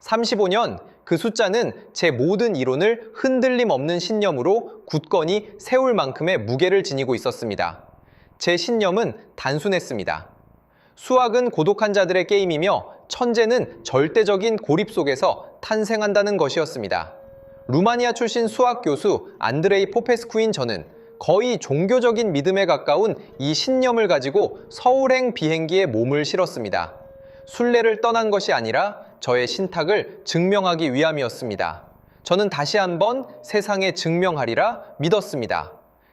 35년, 그 숫자는 제 모든 이론을 흔들림 없는 신념으로 굳건히 세울 만큼의 무게를 지니고 있었습니다. 제 신념은 단순했습니다. 수학은 고독한 자들의 게임이며 천재는 절대적인 고립 속에서 탄생한다는 것이었습니다. 루마니아 출신 수학 교수 안드레이 포페스쿠인 저는 거의 종교적인 믿음에 가까운 이 신념을 가지고 서울행 비행기에 몸을 실었습니다. 순례를 떠난 것이 아니라 저의 신탁을 증명하기 위함이었습니다. 저는 다시 한번 세상에 증명하리라 믿었습니다.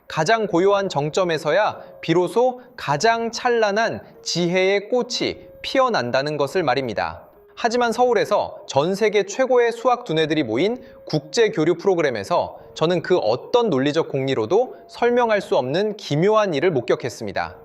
가장 고요한 정점에서야 비로소 가장 찬란한 지혜의 꽃이 피어난다는 것을 말입니다. 하지만 서울에서 전 세계 최고의 수학 두뇌들이 모인 국제 교류 프로그램에서 저는 그 어떤 논리적 공리로도 설명할 수 없는 기묘한 일을 목격했습니다.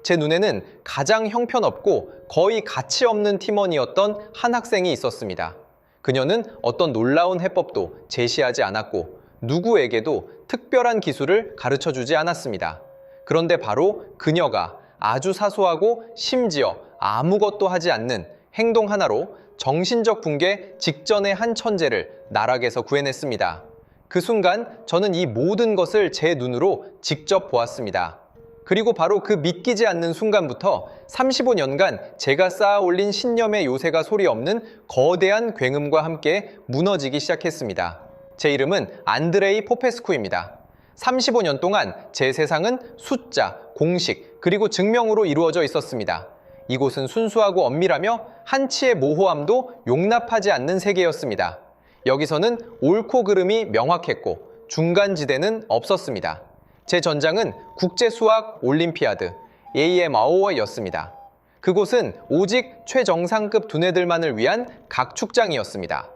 제 눈에는 가장 형편없고 거의 가치 없는 팀원이었던 한 학생이 있었습니다. 그녀는 어떤 놀라운 해법도 제시하지 않았고 누구에게도 특별한 기술을 가르쳐주지 않았습니다. 그런데 바로 그녀가 아주 사소하고 심지어 아무것도 하지 않는 행동 하나로 정신적 붕괴 직전의 한 천재를 나락에서 구해냈습니다. 그 순간 저는 이 모든 것을 제 눈으로 직접 보았습니다. 그리고 바로 그 믿기지 않는 순간부터 35년간 제가 쌓아 올린 신념의 요새가 소리 없는 거대한 굉음과 함께 무너지기 시작했습니다. 제 이름은 안드레이 포페스쿠입니다. 35년 동안 제 세상은 숫자, 공식, 그리고 증명으로 이루어져 있었습니다. 이곳은 순수하고 엄밀하며 한치의 모호함도 용납하지 않는 세계였습니다. 여기서는 옳고 그름이 명확했고 중간지대는 없었습니다. 제 전장은 국제수학 올림피아드 AMRO였습니다. 그곳은 오직 최정상급 두뇌들만을 위한 각축장이었습니다.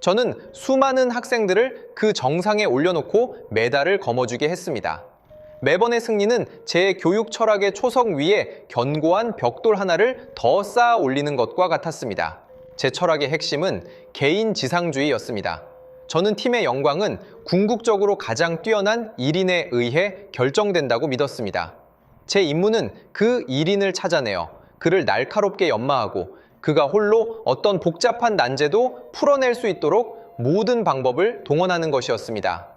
저는 수많은 학생들을 그 정상에 올려놓고 메달을 거머쥐게 했습니다. 매번의 승리는 제 교육 철학의 초석 위에 견고한 벽돌 하나를 더 쌓아 올리는 것과 같았습니다. 제 철학의 핵심은 개인 지상주의였습니다. 저는 팀의 영광은 궁극적으로 가장 뛰어난 1인에 의해 결정된다고 믿었습니다. 제 임무는 그 1인을 찾아내어 그를 날카롭게 연마하고 그가 홀로 어떤 복잡한 난제도 풀어낼 수 있도록 모든 방법을 동원하는 것이었습니다.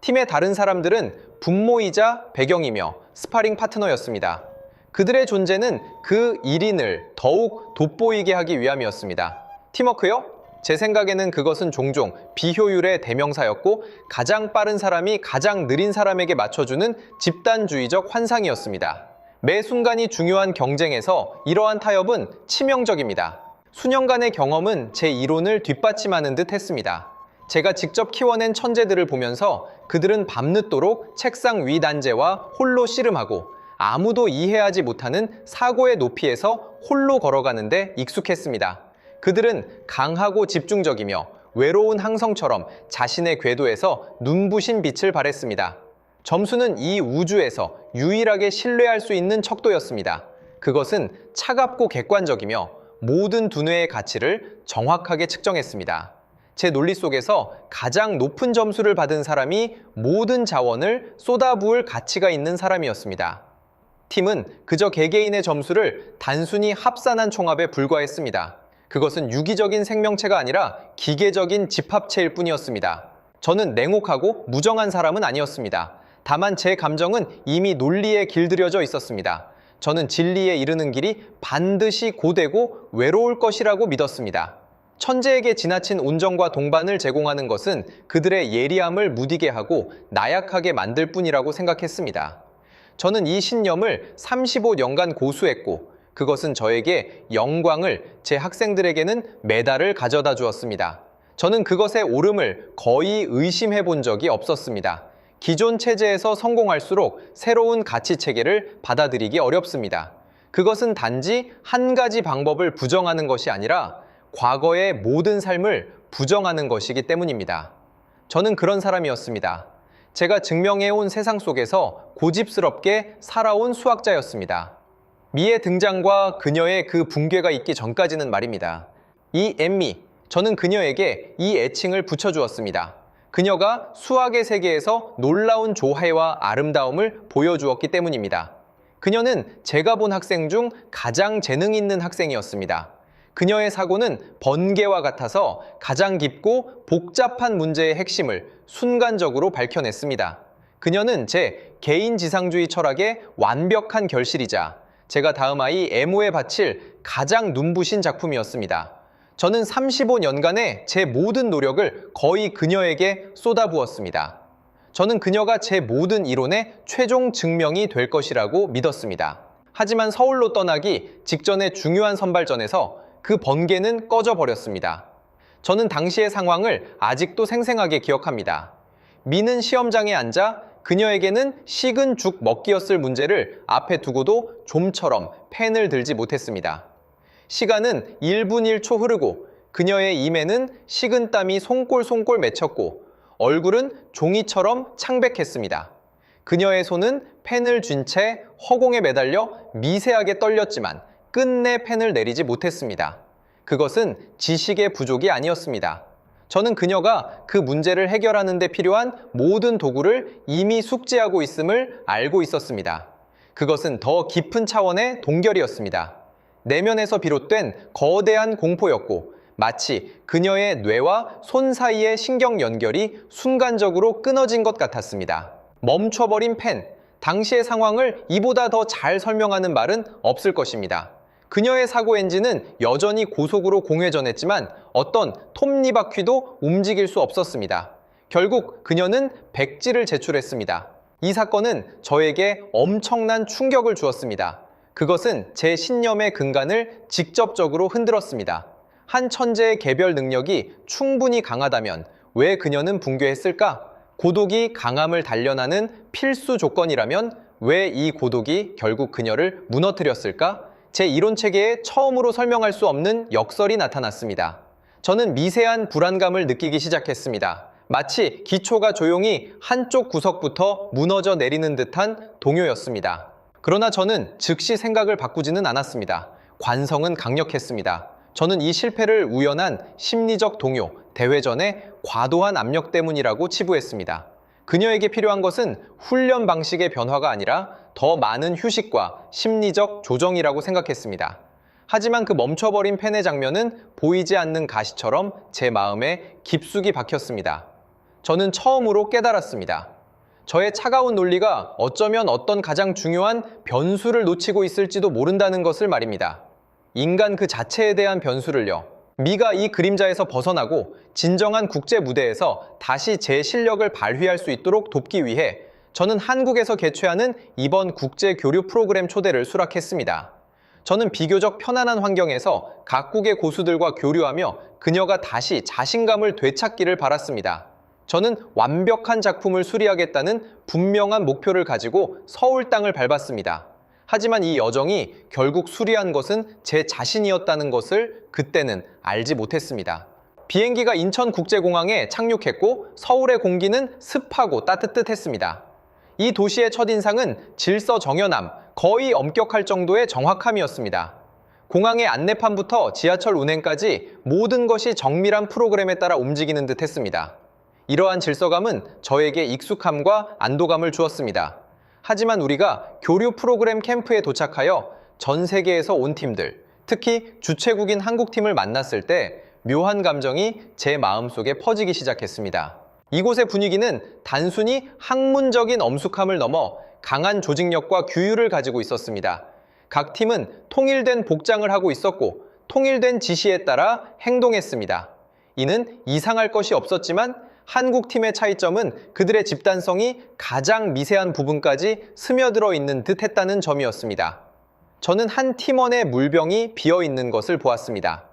팀의 다른 사람들은 분모이자 배경이며 스파링 파트너였습니다. 그들의 존재는 그 1인을 더욱 돋보이게 하기 위함이었습니다. 팀워크요? 제 생각에는 그것은 종종 비효율의 대명사였고 가장 빠른 사람이 가장 느린 사람에게 맞춰주는 집단주의적 환상이었습니다. 매 순간이 중요한 경쟁에서 이러한 타협은 치명적입니다. 수년간의 경험은 제 이론을 뒷받침하는 듯 했습니다. 제가 직접 키워낸 천재들을 보면서 그들은 밤늦도록 책상 위 난제와 홀로 씨름하고 아무도 이해하지 못하는 사고의 높이에서 홀로 걸어가는데 익숙했습니다. 그들은 강하고 집중적이며 외로운 항성처럼 자신의 궤도에서 눈부신 빛을 발했습니다. 점수는 이 우주에서 유일하게 신뢰할 수 있는 척도였습니다. 그것은 차갑고 객관적이며 모든 두뇌의 가치를 정확하게 측정했습니다. 제 논리 속에서 가장 높은 점수를 받은 사람이 모든 자원을 쏟아부을 가치가 있는 사람이었습니다. 팀은 그저 개개인의 점수를 단순히 합산한 총합에 불과했습니다. 그것은 유기적인 생명체가 아니라 기계적인 집합체일 뿐이었습니다. 저는 냉혹하고 무정한 사람은 아니었습니다. 다만 제 감정은 이미 논리에 길들여져 있었습니다. 저는 진리에 이르는 길이 반드시 고되고 외로울 것이라고 믿었습니다. 천재에게 지나친 온정과 동반을 제공하는 것은 그들의 예리함을 무디게 하고 나약하게 만들 뿐이라고 생각했습니다. 저는 이 신념을 35년간 고수했고 그것은 저에게 영광을, 제 학생들에게는 메달을 가져다 주었습니다. 저는 그것의 옳음을 거의 의심해 본 적이 없었습니다. 기존 체제에서 성공할수록 새로운 가치 체계를 받아들이기 어렵습니다. 그것은 단지 한 가지 방법을 부정하는 것이 아니라 과거의 모든 삶을 부정하는 것이기 때문입니다. 저는 그런 사람이었습니다. 제가 증명해온 세상 속에서 고집스럽게 살아온 수학자였습니다. 미의 등장과 그녀의 그 붕괴가 있기 전까지는 말입니다. 이 엠미, 저는 그녀에게 이 애칭을 붙여주었습니다. 그녀가 수학의 세계에서 놀라운 조화와 아름다움을 보여주었기 때문입니다. 그녀는 제가 본 학생 중 가장 재능 있는 학생이었습니다. 그녀의 사고는 번개와 같아서 가장 깊고 복잡한 문제의 핵심을 순간적으로 밝혀냈습니다. 그녀는 제 개인지상주의 철학의 완벽한 결실이자 제가 다음 아이 에모에 바칠 가장 눈부신 작품이었습니다. 저는 35년간의 제 모든 노력을 거의 그녀에게 쏟아부었습니다. 저는 그녀가 제 모든 이론의 최종 증명이 될 것이라고 믿었습니다. 하지만 서울로 떠나기 직전의 중요한 선발전에서 그 번개는 꺼져버렸습니다. 저는 당시의 상황을 아직도 생생하게 기억합니다. 미는 시험장에 앉아 그녀에게는 식은 죽 먹기였을 문제를 앞에 두고도 좀처럼 펜을 들지 못했습니다. 시간은 1분 1초 흐르고 그녀의 입에는 식은 땀이 송골송골 맺혔고 얼굴은 종이처럼 창백했습니다. 그녀의 손은 펜을 쥔 채 허공에 매달려 미세하게 떨렸지만 끝내 펜을 내리지 못했습니다. 그것은 지식의 부족이 아니었습니다. 저는 그녀가 그 문제를 해결하는 데 필요한 모든 도구를 이미 숙지하고 있음을 알고 있었습니다. 그것은 더 깊은 차원의 동결이었습니다. 내면에서 비롯된 거대한 공포였고 마치 그녀의 뇌와 손 사이의 신경 연결이 순간적으로 끊어진 것 같았습니다. 멈춰버린 펜, 당시의 상황을 이보다 더 잘 설명하는 말은 없을 것입니다. 그녀의 사고 엔진은 여전히 고속으로 공회전했지만 어떤 톱니바퀴도 움직일 수 없었습니다. 결국 그녀는 백지를 제출했습니다. 이 사건은 저에게 엄청난 충격을 주었습니다. 그것은 제 신념의 근간을 직접적으로 흔들었습니다. 한 천재의 개별 능력이 충분히 강하다면 왜 그녀는 붕괴했을까? 고독이 강함을 단련하는 필수 조건이라면 왜 이 고독이 결국 그녀를 무너뜨렸을까? 제 이론 체계에 처음으로 설명할 수 없는 역설이 나타났습니다. 저는 미세한 불안감을 느끼기 시작했습니다. 마치 기초가 조용히 한쪽 구석부터 무너져 내리는 듯한 동요였습니다. 그러나 저는 즉시 생각을 바꾸지는 않았습니다. 관성은 강력했습니다. 저는 이 실패를 우연한 심리적 동요, 대회전의 과도한 압력 때문이라고 치부했습니다. 그녀에게 필요한 것은 훈련 방식의 변화가 아니라 더 많은 휴식과 심리적 조정이라고 생각했습니다. 하지만 그 멈춰버린 펜의 장면은 보이지 않는 가시처럼 제 마음에 깊숙이 박혔습니다. 저는 처음으로 깨달았습니다. 저의 차가운 논리가 어쩌면 어떤 가장 중요한 변수를 놓치고 있을지도 모른다는 것을 말입니다. 인간 그 자체에 대한 변수를요. 미가 이 그림자에서 벗어나고 진정한 국제 무대에서 다시 제 실력을 발휘할 수 있도록 돕기 위해 저는 한국에서 개최하는 이번 국제 교류 프로그램 초대를 수락했습니다. 저는 비교적 편안한 환경에서 각국의 고수들과 교류하며 그녀가 다시 자신감을 되찾기를 바랐습니다. 저는 완벽한 작품을 수리하겠다는 분명한 목표를 가지고 서울 땅을 밟았습니다. 하지만 이 여정이 결국 수리한 것은 제 자신이었다는 것을 그때는 알지 못했습니다. 비행기가 인천국제공항에 착륙했고 서울의 공기는 습하고 따뜻했습니다. 이 도시의 첫인상은 질서정연함, 거의 엄격할 정도의 정확함이었습니다. 공항의 안내판부터 지하철 운행까지 모든 것이 정밀한 프로그램에 따라 움직이는 듯 했습니다. 이러한 질서감은 저에게 익숙함과 안도감을 주었습니다. 하지만 우리가 교류 프로그램 캠프에 도착하여 전 세계에서 온 팀들, 특히 주최국인 한국팀을 만났을 때 묘한 감정이 제 마음속에 퍼지기 시작했습니다. 이곳의 분위기는 단순히 학문적인 엄숙함을 넘어 강한 조직력과 규율을 가지고 있었습니다. 각 팀은 통일된 복장을 하고 있었고 통일된 지시에 따라 행동했습니다. 이는 이상할 것이 없었지만 한국 팀의 차이점은 그들의 집단성이 가장 미세한 부분까지 스며들어 있는 듯 했다는 점이었습니다. 저는 한 팀원의 물병이 비어 있는 것을 보았습니다.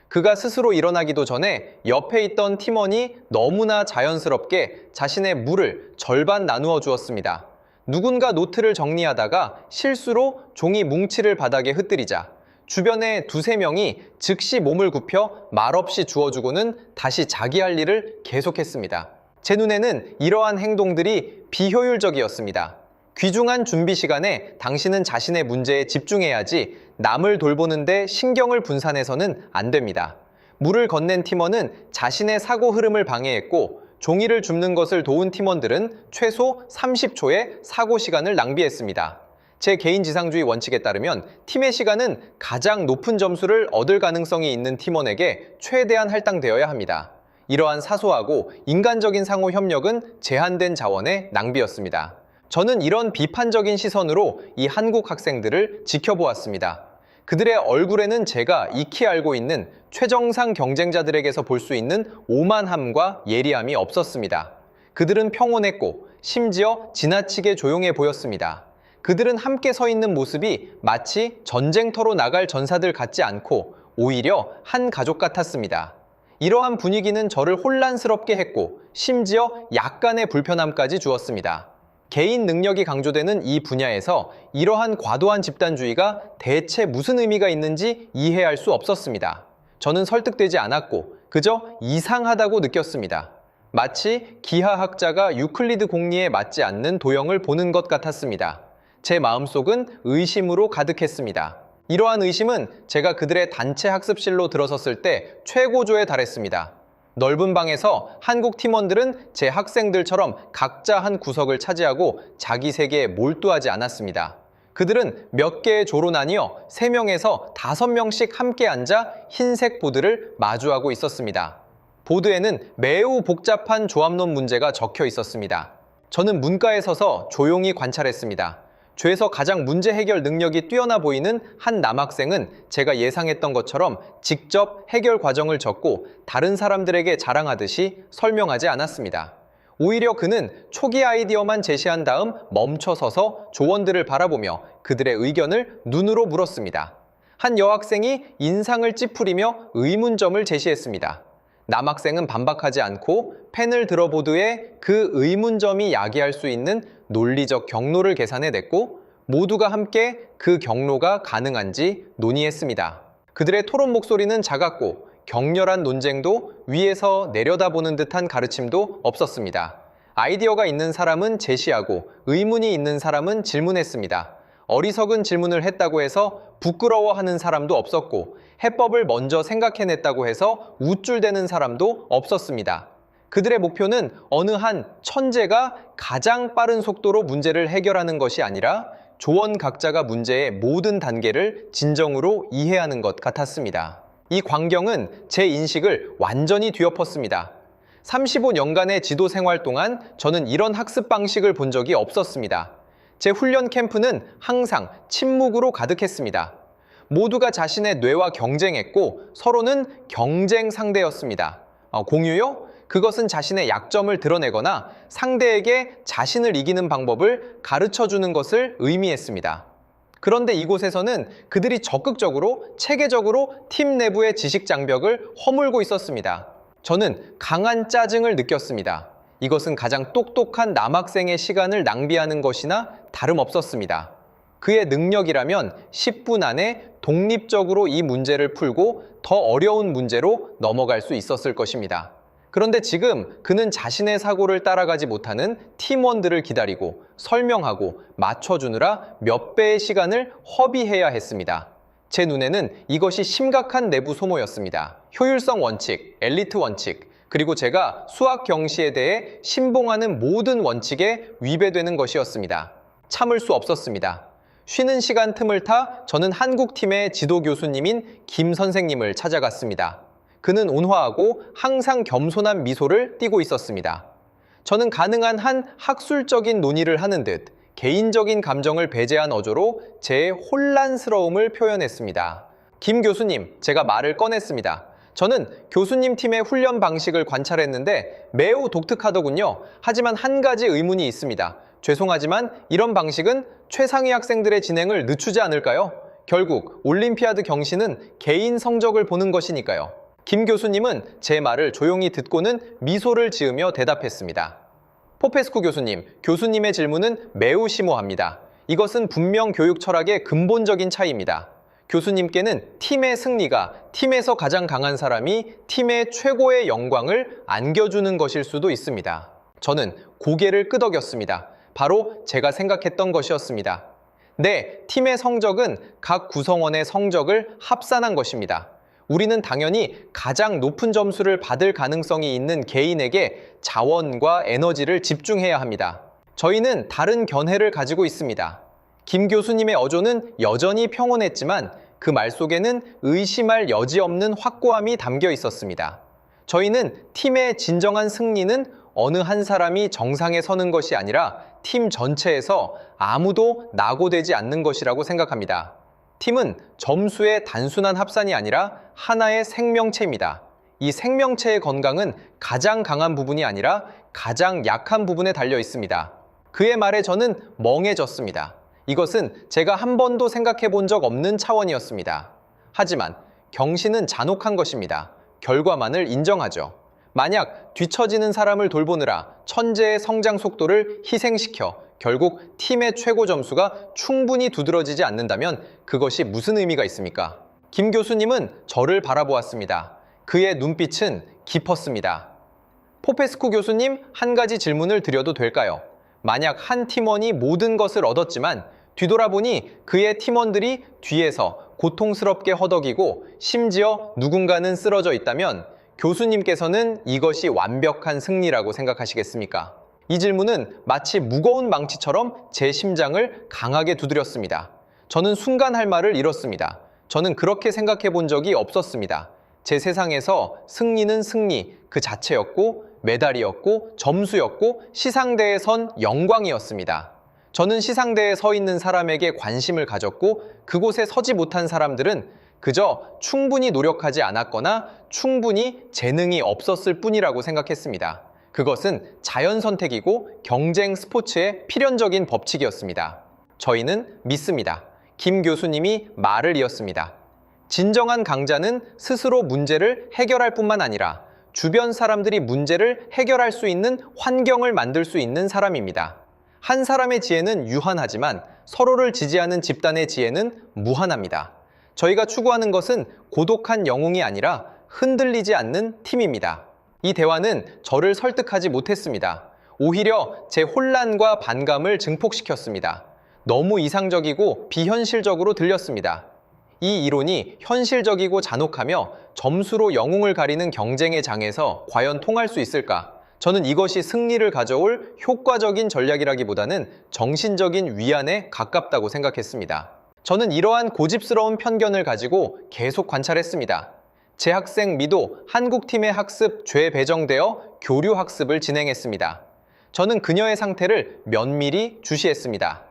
그가 스스로 일어나기도 전에 옆에 있던 팀원이 너무나 자연스럽게 자신의 물을 절반 나누어 주었습니다. 누군가 노트를 정리하다가 실수로 종이 뭉치를 바닥에 흩뜨리자 주변에 두세 명이 즉시 몸을 굽혀 말없이 주워주고는 다시 자기 할 일을 계속했습니다. 제 눈에는 이러한 행동들이 비효율적이었습니다. 귀중한 준비 시간에 당신은 자신의 문제에 집중해야지 남을 돌보는데 신경을 분산해서는 안 됩니다. 물을 건넨 팀원은 자신의 사고 흐름을 방해했고 종이를 줍는 것을 도운 팀원들은 최소 30초의 사고 시간을 낭비했습니다. 제 개인 지상주의 원칙에 따르면 팀의 시간은 가장 높은 점수를 얻을 가능성이 있는 팀원에게 최대한 할당되어야 합니다. 이러한 사소하고 인간적인 상호 협력은 제한된 자원의 낭비였습니다. 저는 이런 비판적인 시선으로 이 한국 학생들을 지켜보았습니다. 그들의 얼굴에는 제가 익히 알고 있는 최정상 경쟁자들에게서 볼 수 있는 오만함과 예리함이 없었습니다. 그들은 평온했고 심지어 지나치게 조용해 보였습니다. 그들은 함께 서 있는 모습이 마치 전쟁터로 나갈 전사들 같지 않고 오히려 한 가족 같았습니다. 이러한 분위기는 저를 혼란스럽게 했고 심지어 약간의 불편함까지 주었습니다. 개인 능력이 강조되는 이 분야에서 이러한 과도한 집단주의가 대체 무슨 의미가 있는지 이해할 수 없었습니다. 저는 설득되지 않았고 그저 이상하다고 느꼈습니다. 마치 기하학자가 유클리드 공리에 맞지 않는 도형을 보는 것 같았습니다. 제 마음속은 의심으로 가득했습니다. 이러한 의심은 제가 그들의 단체 학습실로 들어섰을 때 최고조에 달했습니다. 넓은 방에서 한국 팀원들은 제 학생들처럼 각자 한 구석을 차지하고 자기 세계에 몰두하지 않았습니다. 그들은 몇 개의 조로 나뉘어 3명에서 5명씩 함께 앉아 흰색 보드를 마주하고 있었습니다. 보드에는 매우 복잡한 조합론 문제가 적혀 있었습니다. 저는 문가에 서서 조용히 관찰했습니다. 죄에서 가장 문제 해결 능력이 뛰어나 보이는 한 남학생은 제가 예상했던 것처럼 직접 해결 과정을 적고 다른 사람들에게 자랑하듯이 설명하지 않았습니다. 오히려 그는 초기 아이디어만 제시한 다음 멈춰서서 조원들을 바라보며 그들의 의견을 눈으로 물었습니다. 한 여학생이 인상을 찌푸리며 의문점을 제시했습니다. 남학생은 반박하지 않고 펜을 들어 보드에 그 의문점이 야기할 수 있는 논리적 경로를 계산해냈고 모두가 함께 그 경로가 가능한지 논의했습니다. 그들의 토론 목소리는 작았고 격렬한 논쟁도 위에서 내려다보는 듯한 가르침도 없었습니다. 아이디어가 있는 사람은 제시하고 의문이 있는 사람은 질문했습니다. 어리석은 질문을 했다고 해서 부끄러워하는 사람도 없었고 해법을 먼저 생각해냈다고 해서 우쭐대는 사람도 없었습니다. 그들의 목표는 어느 한 천재가 가장 빠른 속도로 문제를 해결하는 것이 아니라 조원 각자가 문제의 모든 단계를 진정으로 이해하는 것 같았습니다. 이 광경은 제 인식을 완전히 뒤엎었습니다. 35년간의 지도 생활 동안 저는 이런 학습 방식을 본 적이 없었습니다. 제 훈련 캠프는 항상 침묵으로 가득했습니다. 모두가 자신의 뇌와 경쟁했고 서로는 경쟁 상대였습니다. 공유요? 그것은 자신의 약점을 드러내거나 상대에게 자신을 이기는 방법을 가르쳐주는 것을 의미했습니다. 그런데 이곳에서는 그들이 적극적으로, 체계적으로 팀 내부의 지식 장벽을 허물고 있었습니다. 저는 강한 짜증을 느꼈습니다. 이것은 가장 똑똑한 남학생의 시간을 낭비하는 것이나 다름없었습니다. 그의 능력이라면 10분 안에 독립적으로 이 문제를 풀고 더 어려운 문제로 넘어갈 수 있었을 것입니다. 그런데 지금 그는 자신의 사고를 따라가지 못하는 팀원들을 기다리고 설명하고 맞춰주느라 몇 배의 시간을 허비해야 했습니다. 제 눈에는 이것이 심각한 내부 소모였습니다. 효율성 원칙, 엘리트 원칙, 그리고 제가 수학 경시에 대해 신봉하는 모든 원칙에 위배되는 것이었습니다. 참을 수 없었습니다. 쉬는 시간 틈을 타 저는 한국 팀의 지도 교수님인 김 선생님을 찾아갔습니다. 그는 온화하고 항상 겸손한 미소를 띠고 있었습니다. 저는 가능한 한 학술적인 논의를 하는 듯 개인적인 감정을 배제한 어조로 제 혼란스러움을 표현했습니다. 김 교수님, 제가 말을 꺼냈습니다. 저는 교수님 팀의 훈련 방식을 관찰했는데 매우 독특하더군요. 하지만 한 가지 의문이 있습니다. 죄송하지만 이런 방식은 최상위 학생들의 진행을 늦추지 않을까요? 결국 올림피아드 경시는 개인 성적을 보는 것이니까요. 김 교수님은 제 말을 조용히 듣고는 미소를 지으며 대답했습니다. 포페스쿠 교수님, 교수님의 질문은 매우 심오합니다. 이것은 분명 교육 철학의 근본적인 차이입니다. 교수님께는 팀의 승리가 팀에서 가장 강한 사람이 팀의 최고의 영광을 안겨주는 것일 수도 있습니다. 저는 고개를 끄덕였습니다. 바로 제가 생각했던 것이었습니다. 네, 팀의 성적은 각 구성원의 성적을 합산한 것입니다. 우리는 당연히 가장 높은 점수를 받을 가능성이 있는 개인에게 자원과 에너지를 집중해야 합니다. 저희는 다른 견해를 가지고 있습니다. 김 교수님의 어조는 여전히 평온했지만 그 말 속에는 의심할 여지 없는 확고함이 담겨 있었습니다. 저희는 팀의 진정한 승리는 어느 한 사람이 정상에 서는 것이 아니라 팀 전체에서 아무도 낙오되지 않는 것이라고 생각합니다. 팀은 점수의 단순한 합산이 아니라 하나의 생명체입니다. 이 생명체의 건강은 가장 강한 부분이 아니라 가장 약한 부분에 달려 있습니다. 그의 말에 저는 멍해졌습니다. 이것은 제가 한 번도 생각해 본 적 없는 차원이었습니다. 하지만 경신은 잔혹한 것입니다. 결과만을 인정하죠. 만약 뒤처지는 사람을 돌보느라 천재의 성장 속도를 희생시켜 결국 팀의 최고 점수가 충분히 두드러지지 않는다면 그것이 무슨 의미가 있습니까? 김 교수님은 저를 바라보았습니다. 그의 눈빛은 깊었습니다. 포페스쿠 교수님, 한 가지 질문을 드려도 될까요? 만약 한 팀원이 모든 것을 얻었지만 뒤돌아보니 그의 팀원들이 뒤에서 고통스럽게 허덕이고 심지어 누군가는 쓰러져 있다면 교수님께서는 이것이 완벽한 승리라고 생각하시겠습니까? 이 질문은 마치 무거운 망치처럼 제 심장을 강하게 두드렸습니다. 저는 순간 할 말을 잃었습니다. 저는 그렇게 생각해 본 적이 없었습니다. 제 세상에서 승리는 승리 그 자체였고 메달이었고 점수였고 시상대에 선 영광이었습니다. 저는 시상대에 서 있는 사람에게 관심을 가졌고 그곳에 서지 못한 사람들은 그저 충분히 노력하지 않았거나 충분히 재능이 없었을 뿐이라고 생각했습니다. 그것은 자연 선택이고 경쟁 스포츠의 필연적인 법칙이었습니다. 저희는 믿습니다. 김 교수님이 말을 이었습니다. 진정한 강자는 스스로 문제를 해결할 뿐만 아니라 주변 사람들이 문제를 해결할 수 있는 환경을 만들 수 있는 사람입니다. 한 사람의 지혜는 유한하지만 서로를 지지하는 집단의 지혜는 무한합니다. 저희가 추구하는 것은 고독한 영웅이 아니라 흔들리지 않는 팀입니다. 이 대화는 저를 설득하지 못했습니다. 오히려 제 혼란과 반감을 증폭시켰습니다. 너무 이상적이고 비현실적으로 들렸습니다. 이 이론이 현실적이고 잔혹하며 점수로 영웅을 가리는 경쟁의 장에서 과연 통할 수 있을까? 저는 이것이 승리를 가져올 효과적인 전략이라기보다는 정신적인 위안에 가깝다고 생각했습니다. 저는 이러한 고집스러운 편견을 가지고 계속 관찰했습니다. 제 학생 미도 한국팀의 학습 죄배정되어 교류 학습을 진행했습니다. 저는 그녀의 상태를 면밀히 주시했습니다.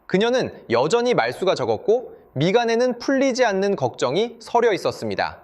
그녀는 여전히 말수가 적었고 미간에는 풀리지 않는 걱정이 서려 있었습니다.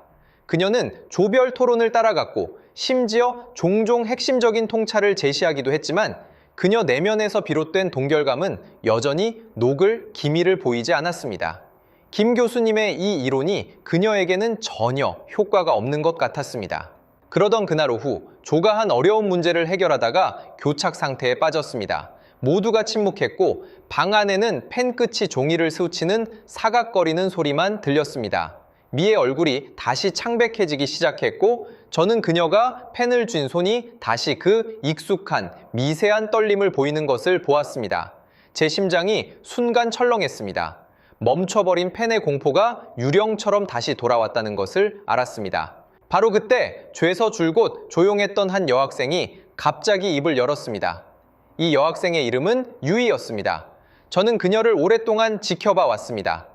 그녀는 조별 토론을 따라갔고 심지어 종종 핵심적인 통찰을 제시하기도 했지만 그녀 내면에서 비롯된 동결감은 여전히 녹을 기미를 보이지 않았습니다. 김 교수님의 이 이론이 그녀에게는 전혀 효과가 없는 것 같았습니다. 그러던 그날 오후 조가 한 어려운 문제를 해결하다가 교착 상태에 빠졌습니다. 모두가 침묵했고 방 안에는 펜 끝이 종이를 스우치는 사각거리는 소리만 들렸습니다. 미의 얼굴이 다시 창백해지기 시작했고 저는 그녀가 펜을 쥔 손이 다시 그 익숙한 미세한 떨림을 보이는 것을 보았습니다. 제 심장이 순간 철렁했습니다. 멈춰버린 펜의 공포가 유령처럼 다시 돌아왔다는 것을 알았습니다. 바로 그때 죄서 줄곧 조용했던 한 여학생이 갑자기 입을 열었습니다. 이 여학생의 이름은 유이였습니다. 저는 그녀를 오랫동안 지켜봐 왔습니다.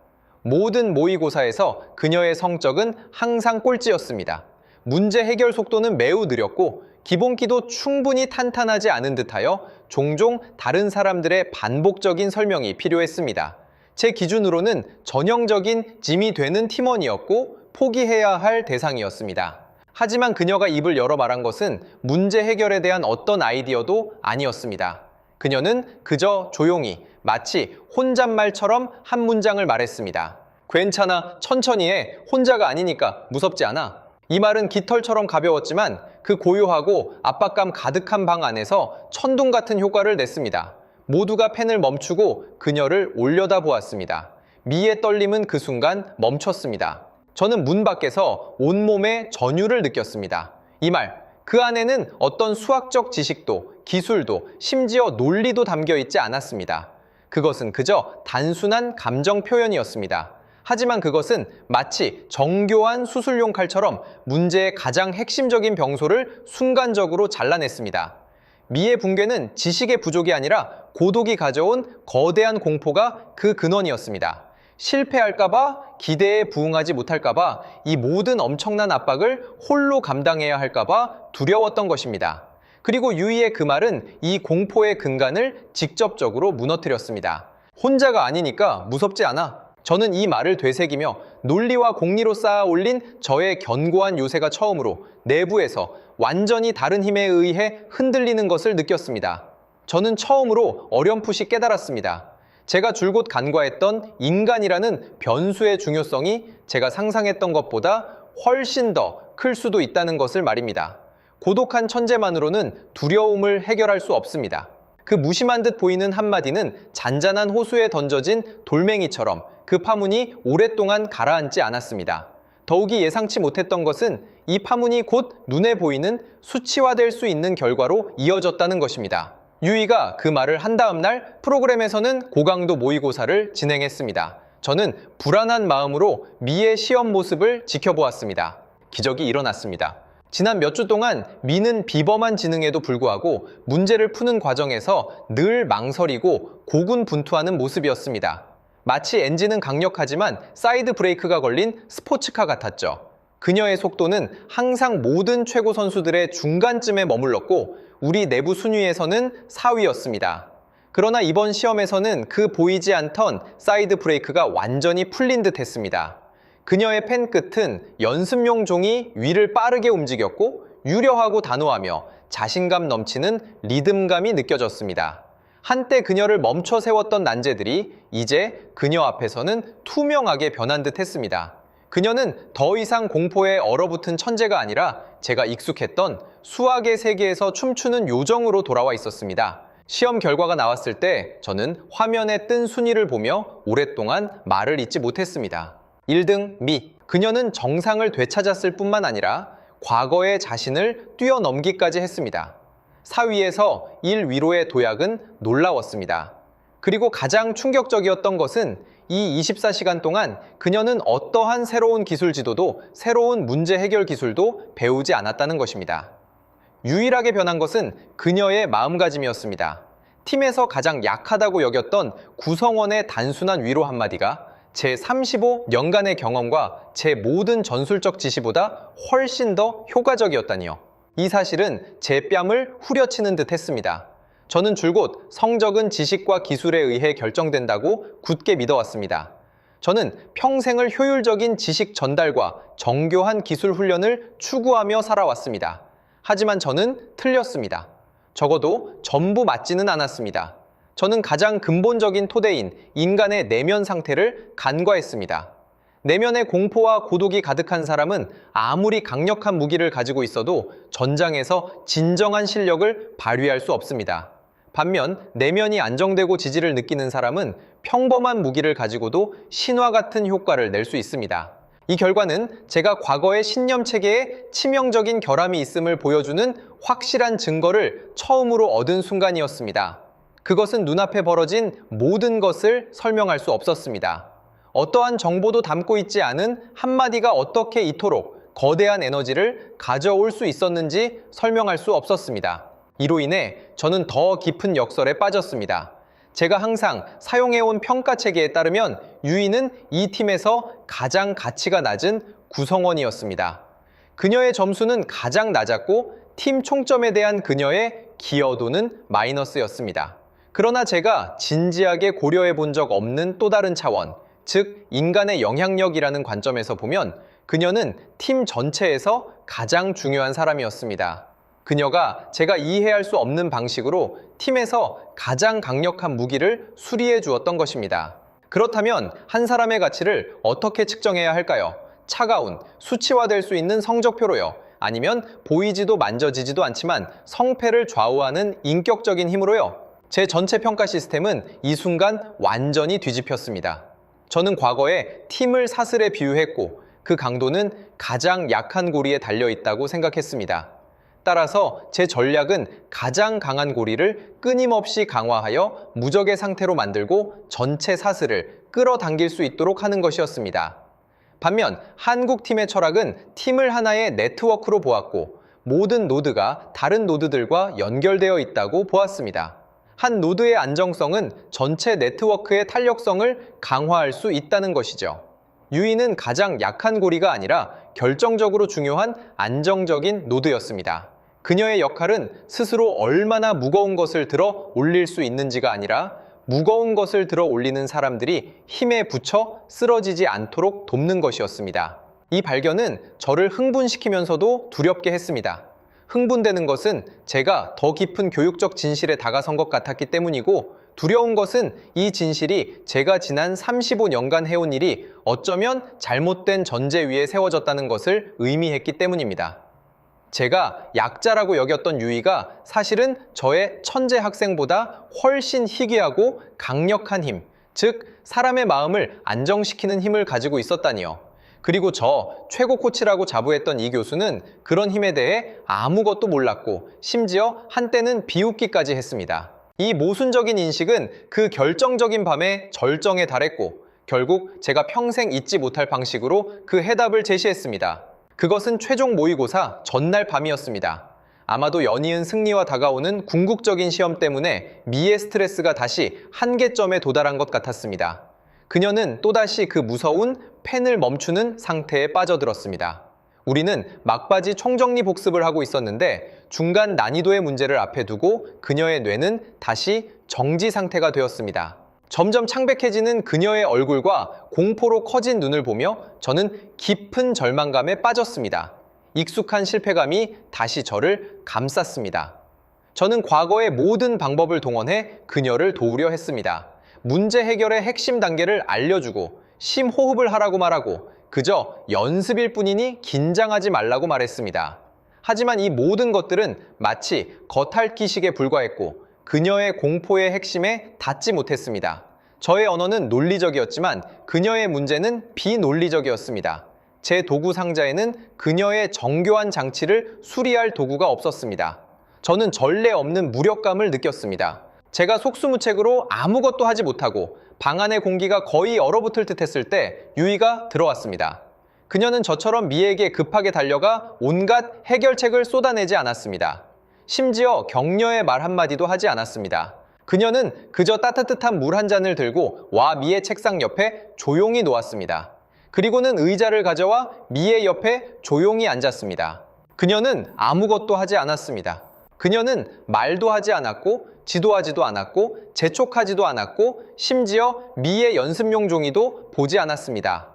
모든 모의고사에서 그녀의 성적은 항상 꼴찌였습니다. 문제 해결 속도는 매우 느렸고 기본기도 충분히 탄탄하지 않은 듯하여 종종 다른 사람들의 반복적인 설명이 필요했습니다. 제 기준으로는 전형적인 짐이 되는 팀원이었고 포기해야 할 대상이었습니다. 하지만 그녀가 입을 열어 말한 것은 문제 해결에 대한 어떤 아이디어도 아니었습니다. 그녀는 그저 조용히 마치 혼잣말처럼 한 문장을 말했습니다. 괜찮아, 천천히 해. 혼자가 아니니까 무섭지 않아. 이 말은 깃털처럼 가벼웠지만 그 고요하고 압박감 가득한 방 안에서 천둥 같은 효과를 냈습니다. 모두가 펜을 멈추고 그녀를 올려다보았습니다. 미의 떨림은 그 순간 멈췄습니다. 저는 문 밖에서 온몸에 전율을 느꼈습니다. 이 말, 그 안에는 어떤 수학적 지식도, 기술도, 심지어 논리도 담겨 있지 않았습니다. 그것은 그저 단순한 감정 표현이었습니다. 하지만 그것은 마치 정교한 수술용 칼처럼 문제의 가장 핵심적인 병소를 순간적으로 잘라냈습니다. 미의 붕괴는 지식의 부족이 아니라 고독이 가져온 거대한 공포가 그 근원이었습니다. 실패할까봐, 기대에 부응하지 못할까봐, 이 모든 엄청난 압박을 홀로 감당해야 할까봐 두려웠던 것입니다. 그리고 유이의 그 말은 이 공포의 근간을 직접적으로 무너뜨렸습니다. 혼자가 아니니까 무섭지 않아. 저는 이 말을 되새기며 논리와 공리로 쌓아 올린 저의 견고한 요새가 처음으로 내부에서 완전히 다른 힘에 의해 흔들리는 것을 느꼈습니다. 저는 처음으로 어렴풋이 깨달았습니다. 제가 줄곧 간과했던 인간이라는 변수의 중요성이 제가 상상했던 것보다 훨씬 더 클 수도 있다는 것을 말입니다. 고독한 천재만으로는 두려움을 해결할 수 없습니다. 그 무심한 듯 보이는 한마디는 잔잔한 호수에 던져진 돌멩이처럼 그 파문이 오랫동안 가라앉지 않았습니다. 더욱이 예상치 못했던 것은 이 파문이 곧 눈에 보이는 수치화될 수 있는 결과로 이어졌다는 것입니다. 유이가 그 말을 한 다음 날 프로그램에서는 고강도 모의고사를 진행했습니다. 저는 불안한 마음으로 미의 시험 모습을 지켜보았습니다. 기적이 일어났습니다. 지난 몇 주 동안 미는 비범한 지능에도 불구하고 문제를 푸는 과정에서 늘 망설이고 고군분투하는 모습이었습니다. 마치 엔진은 강력하지만 사이드 브레이크가 걸린 스포츠카 같았죠. 그녀의 속도는 항상 모든 최고 선수들의 중간쯤에 머물렀고 우리 내부 순위에서는 4위였습니다. 그러나 이번 시험에서는 그 보이지 않던 사이드 브레이크가 완전히 풀린 듯 했습니다. 그녀의 펜 끝은 연습용 종이 위를 빠르게 움직였고 유려하고 단호하며 자신감 넘치는 리듬감이 느껴졌습니다. 한때 그녀를 멈춰 세웠던 난제들이 이제 그녀 앞에서는 투명하게 변한 듯 했습니다. 그녀는 더 이상 공포에 얼어붙은 천재가 아니라 제가 익숙했던 수학의 세계에서 춤추는 요정으로 돌아와 있었습니다. 시험 결과가 나왔을 때 저는 화면에 뜬 순위를 보며 오랫동안 말을 잇지 못했습니다. 1등 미. 그녀는 정상을 되찾았을 뿐만 아니라 과거의 자신을 뛰어넘기까지 했습니다. 4위에서 1위로의 도약은 놀라웠습니다. 그리고 가장 충격적이었던 것은 이 24시간 동안 그녀는 어떠한 새로운 기술 지도도 새로운 문제 해결 기술도 배우지 않았다는 것입니다. 유일하게 변한 것은 그녀의 마음가짐이었습니다. 팀에서 가장 약하다고 여겼던 구성원의 단순한 위로 한마디가 제 35년간의 경험과 제 모든 전술적 지시보다 훨씬 더 효과적이었다니요. 이 사실은 제 뺨을 후려치는 듯 했습니다. 저는 줄곧 성적은 지식과 기술에 의해 결정된다고 굳게 믿어왔습니다. 저는 평생을 효율적인 지식 전달과 정교한 기술 훈련을 추구하며 살아왔습니다. 하지만 저는 틀렸습니다. 적어도 전부 맞지는 않았습니다. 저는 가장 근본적인 토대인 인간의 내면 상태를 간과했습니다. 내면의 공포와 고독이 가득한 사람은 아무리 강력한 무기를 가지고 있어도 전장에서 진정한 실력을 발휘할 수 없습니다. 반면 내면이 안정되고 지지를 느끼는 사람은 평범한 무기를 가지고도 신화 같은 효과를 낼 수 있습니다. 이 결과는 제가 과거의 신념 체계에 치명적인 결함이 있음을 보여주는 확실한 증거를 처음으로 얻은 순간이었습니다. 그것은 눈앞에 벌어진 모든 것을 설명할 수 없었습니다. 어떠한 정보도 담고 있지 않은 한마디가 어떻게 이토록 거대한 에너지를 가져올 수 있었는지 설명할 수 없었습니다. 이로 인해 저는 더 깊은 역설에 빠졌습니다. 제가 항상 사용해온 평가 체계에 따르면 유이는 이 팀에서 가장 가치가 낮은 구성원이었습니다. 그녀의 점수는 가장 낮았고 팀 총점에 대한 그녀의 기여도는 마이너스였습니다. 그러나 제가 진지하게 고려해 본 적 없는 또 다른 차원, 즉 인간의 영향력이라는 관점에서 보면 그녀는 팀 전체에서 가장 중요한 사람이었습니다. 그녀가 제가 이해할 수 없는 방식으로 팀에서 가장 강력한 무기를 수리해 주었던 것입니다. 그렇다면 한 사람의 가치를 어떻게 측정해야 할까요? 차가운, 수치화될 수 있는 성적표로요? 아니면 보이지도 만져지지도 않지만 성패를 좌우하는 인격적인 힘으로요? 제 전체 평가 시스템은 이 순간 완전히 뒤집혔습니다. 저는 과거에 팀을 사슬에 비유했고 그 강도는 가장 약한 고리에 달려있다고 생각했습니다. 따라서 제 전략은 가장 강한 고리를 끊임없이 강화하여 무적의 상태로 만들고 전체 사슬을 끌어당길 수 있도록 하는 것이었습니다. 반면 한국 팀의 철학은 팀을 하나의 네트워크로 보았고 모든 노드가 다른 노드들과 연결되어 있다고 보았습니다. 한 노드의 안정성은 전체 네트워크의 탄력성을 강화할 수 있다는 것이죠. 유이는 가장 약한 고리가 아니라 결정적으로 중요한 안정적인 노드였습니다. 그녀의 역할은 스스로 얼마나 무거운 것을 들어 올릴 수 있는지가 아니라 무거운 것을 들어 올리는 사람들이 힘에 부쳐 쓰러지지 않도록 돕는 것이었습니다. 이 발견은 저를 흥분시키면서도 두렵게 했습니다. 흥분되는 것은 제가 더 깊은 교육적 진실에 다가선 것 같았기 때문이고, 두려운 것은 이 진실이 제가 지난 35년간 해온 일이 어쩌면 잘못된 전제 위에 세워졌다는 것을 의미했기 때문입니다. 제가 약자라고 여겼던 유이가 사실은 저의 천재 학생보다 훨씬 희귀하고 강력한 힘, 즉 사람의 마음을 안정시키는 힘을 가지고 있었다니요. 그리고 저 최고 코치라고 자부했던 이 교수는 그런 힘에 대해 아무것도 몰랐고 심지어 한때는 비웃기까지 했습니다. 이 모순적인 인식은 그 결정적인 밤에 절정에 달했고 결국 제가 평생 잊지 못할 방식으로 그 해답을 제시했습니다. 그것은 최종 모의고사 전날 밤이었습니다. 아마도 연이은 승리와 다가오는 궁극적인 시험 때문에 미의 스트레스가 다시 한계점에 도달한 것 같았습니다. 그녀는 또다시 그 무서운 펜을 멈추는 상태에 빠져들었습니다. 우리는 막바지 총정리 복습을 하고 있었는데 중간 난이도의 문제를 앞에 두고 그녀의 뇌는 다시 정지 상태가 되었습니다. 점점 창백해지는 그녀의 얼굴과 공포로 커진 눈을 보며 저는 깊은 절망감에 빠졌습니다. 익숙한 실패감이 다시 저를 감쌌습니다. 저는 과거의 모든 방법을 동원해 그녀를 도우려 했습니다. 문제 해결의 핵심 단계를 알려주고 심호흡을 하라고 말하고 그저 연습일 뿐이니 긴장하지 말라고 말했습니다. 하지만 이 모든 것들은 마치 겉핥기식에 불과했고 그녀의 공포의 핵심에 닿지 못했습니다. 저의 언어는 논리적이었지만 그녀의 문제는 비논리적이었습니다. 제 도구 상자에는 그녀의 정교한 장치를 수리할 도구가 없었습니다. 저는 전례 없는 무력감을 느꼈습니다. 제가 속수무책으로 아무것도 하지 못하고 방 안의 공기가 거의 얼어붙을 듯 했을 때 유이가 들어왔습니다. 그녀는 저처럼 미에게 급하게 달려가 온갖 해결책을 쏟아내지 않았습니다. 심지어 격려의 말 한마디도 하지 않았습니다. 그녀는 그저 따뜻한 물 한 잔을 들고 와 미의 책상 옆에 조용히 놓았습니다. 그리고는 의자를 가져와 미의 옆에 조용히 앉았습니다. 그녀는 아무것도 하지 않았습니다. 그녀는 말도 하지 않았고 지도하지도 않았고 재촉하지도 않았고 심지어 미의 연습용 종이도 보지 않았습니다.